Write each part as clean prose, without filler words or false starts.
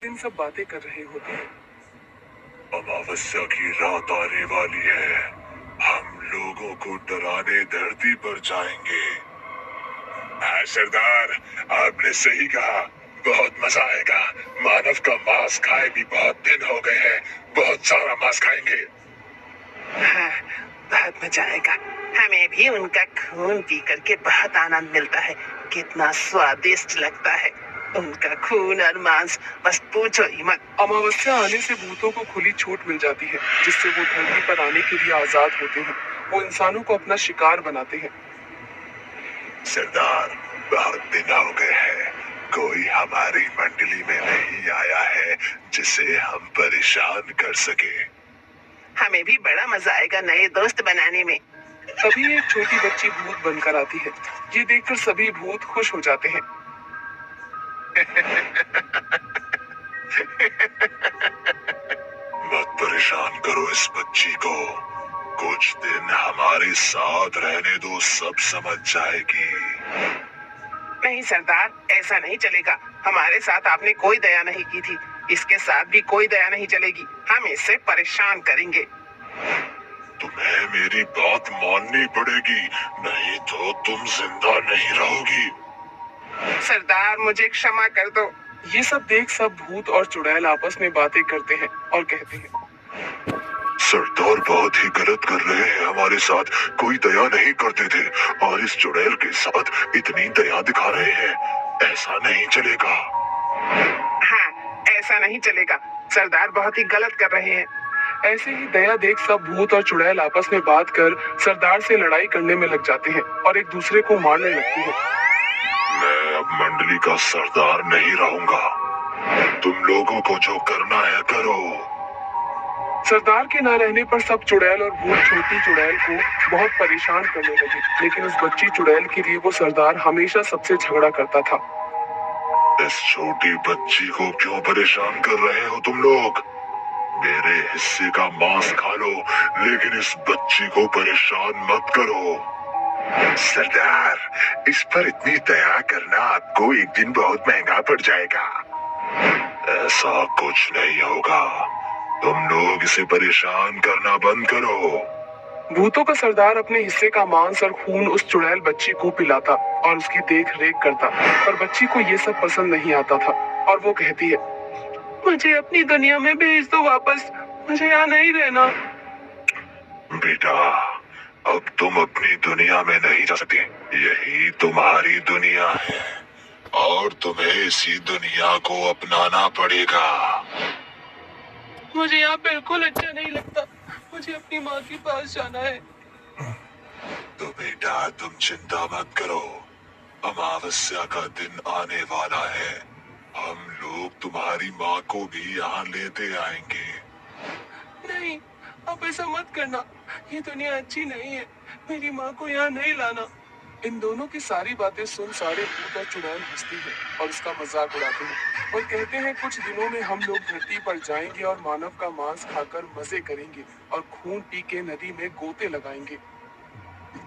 दिन सब बातें कर रहे होते हैं। अमावस्या की रात आने वाली है। हम लोगों को डराने धरती पर जाएंगे। हाँ सरदार, आपने सही कहा। बहुत मजा आएगा। मानव का मांस खाए भी बहुत दिन हो गए हैं। बहुत सारा मांस खाएंगे। हाँ, बहुत मजा आएगा। हमें भी उनका खून पी करके बहुत आनंद मिलता है। कितना स्वादिष्ट लगता है उनका खून और मांस, बस पूछो ही मत। अमावस्या आने से भूतों को खुली छूट मिल जाती है, जिससे वो धरती पर आने के लिए आजाद होते हैं। वो इंसानों को अपना शिकार बनाते हैं। सरदार, बहुत दिन हो गए हैं। कोई हमारी मंडली में नहीं आया है जिसे हम परेशान कर सके। हमें भी बड़ा मजा आएगा नए दोस्त बनाने में। तभी एक छोटी बच्ची भूत बनकर आती है। ये देखकर सभी भूत खुश हो जाते हैं। मत परेशान करो इस बच्ची को। कुछ दिन हमारे साथ रहने दो, सब समझ जाएगी। नहीं सरदार, ऐसा नहीं चलेगा। हमारे साथ आपने कोई दया नहीं की थी, इसके साथ भी कोई दया नहीं चलेगी। हम इसे परेशान करेंगे। तुम्हें मेरी बात माननी पड़ेगी, नहीं तो तुम जिंदा नहीं रहोगी। सरदार, मुझे क्षमा कर दो। ये सब देख सब भूत और चुड़ैल आपस में बातें करते हैं और कहते हैं, सरदार बहुत ही गलत कर रहे हैं हमारे साथ। कोई दया नहीं करते थे और इस चुड़ैल के साथ इतनी दया दिखा रहे हैं। ऐसा नहीं चलेगा। हाँ, ऐसा नहीं चलेगा। सरदार बहुत ही गलत कर रहे हैं। ऐसे ही दया देख सब भूत और चुड़ैल आपस में बात कर सरदार से लड़ाई करने में लग जाते हैं और एक दूसरे को मारने लगते हैं। मैं अब मंडली का सरदार नहीं रहूंगा। तुम लोगों को जो करना है करो। सरदार के न रहने पर सब चुड़ैल और भूत छोटी चुड़ैल को बहुत परेशान करने लगे, लेकिन उस बच्ची चुड़ैल के लिए वो सरदार हमेशा सबसे झगड़ा करता था। इस छोटी बच्ची को क्यों परेशान कर रहे हो तुम लोग? मेरे हिस्से का मांस खा लो, लेकिन इस बच्ची को परेशान मत करो। सरदार, इस पर इतनी दया करना आपको एक दिन बहुत महंगा पड़ जाएगा। ऐसा कुछ नहीं होगा। तुम लोग इसे परेशान करना बंद करो। भूतों का सरदार अपने हिस्से का मांस और खून उस चुड़ैल बच्ची को पिलाता और उसकी देख रेख करता, पर बच्ची को ये सब पसंद नहीं आता था और वो कहती है, मुझे अपनी दुनिया में भेज दो वापस, मुझे यहाँ नहीं रहना। बेटा, अब तुम अपनी दुनिया में नहीं जा सकते। यही तुम्हारी दुनिया है और तुम्हें इसी दुनिया को अपनाना पड़ेगा। मुझे यहाँ बिल्कुल अच्छा नहीं लगता। मुझे अपनी माँ के पास जाना है। तो बेटा, तुम चिंता मत करो। अमावस्या का दिन आने वाला है। हम लोग तुम्हारी माँ को भी यहाँ लेते आएंगे। नहीं, आप ऐसा मत करना। ये दुनिया अच्छी नहीं है। मेरी माँ को यहाँ नहीं लाना। इन दोनों की सारी बातें सुन सारे भूत और चुड़ैल हंसती हैं और इसका मजाक उड़ाते हैं और कहते हैं, कुछ दिनों में हम लोग धरती पर जाएंगे और मानव का मांस खाकर मजे करेंगे और खून पी के नदी में गोते लगाएंगे।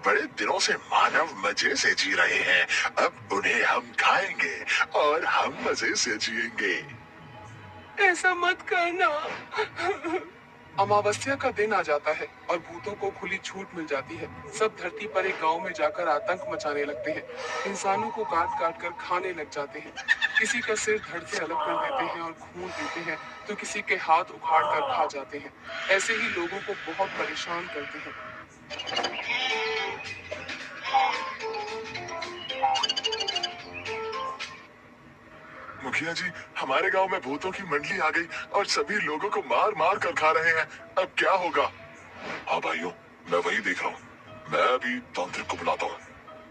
बड़े दिनों से मानव मजे से जी रहे हैं, अब उन्हें हम खाएंगे और हम मजे से जिएंगे। ऐसा मत करना। अमावस्या का दिन आ जाता है और भूतों को खुली छूट मिल जाती है। सब धरती पर एक गांव में जाकर आतंक मचाने लगते हैं। इंसानों को काट काट कर खाने लग जाते हैं। किसी का सिर धड़ से अलग कर देते हैं और खून पीते हैं, तो किसी के हाथ उखाड़ कर खा जाते हैं। ऐसे ही लोगों को बहुत परेशान करते हैं। मुखिया जी, हमारे गांव में भूतों की मंडली आ गई और सभी लोगों को मार मार कर खा रहे हैं। अब क्या होगा? हाँ भाइयों, मैं वही देख रहा हूँ। मैं अभी तांत्रिक को बुलाता हूँ।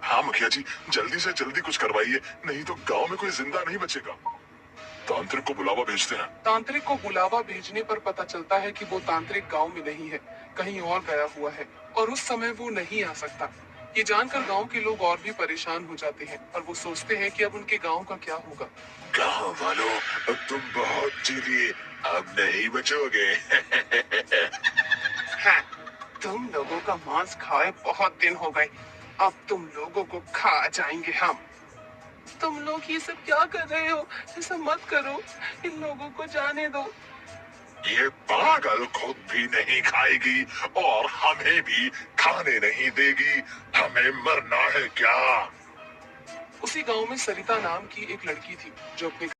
हाँ मुखिया जी, जल्दी से जल्दी कुछ करवाइए, नहीं तो गांव में कोई जिंदा नहीं बचेगा। तांत्रिक को बुलावा भेजते हैं। तांत्रिक को बुलावा भेजने पर पता चलता है कि वो तांत्रिक गांव में नहीं है, कहीं और गया हुआ है और उस समय वो नहीं आ सकता। ये जानकर गांव के लोग और भी परेशान हो जाते हैं और वो सोचते हैं कि अब उनके गांव का क्या होगा। गांव वालों, अब तुम बहुत जी लिए, अब नहीं बचोगे। हाँ, तुम लोगों का मांस खाए बहुत दिन हो गए। अब तुम लोगों को खा जाएंगे हम। तुम लोग ये सब क्या कर रहे हो? ऐसा मत करो, इन लोगों को जाने दो। ये पागल खुद भी नहीं खाएगी और हमें भी खाने नहीं देगी। हमें मरना है क्या? उसी गांव में सरिता नाम की एक लड़की थी जो अपने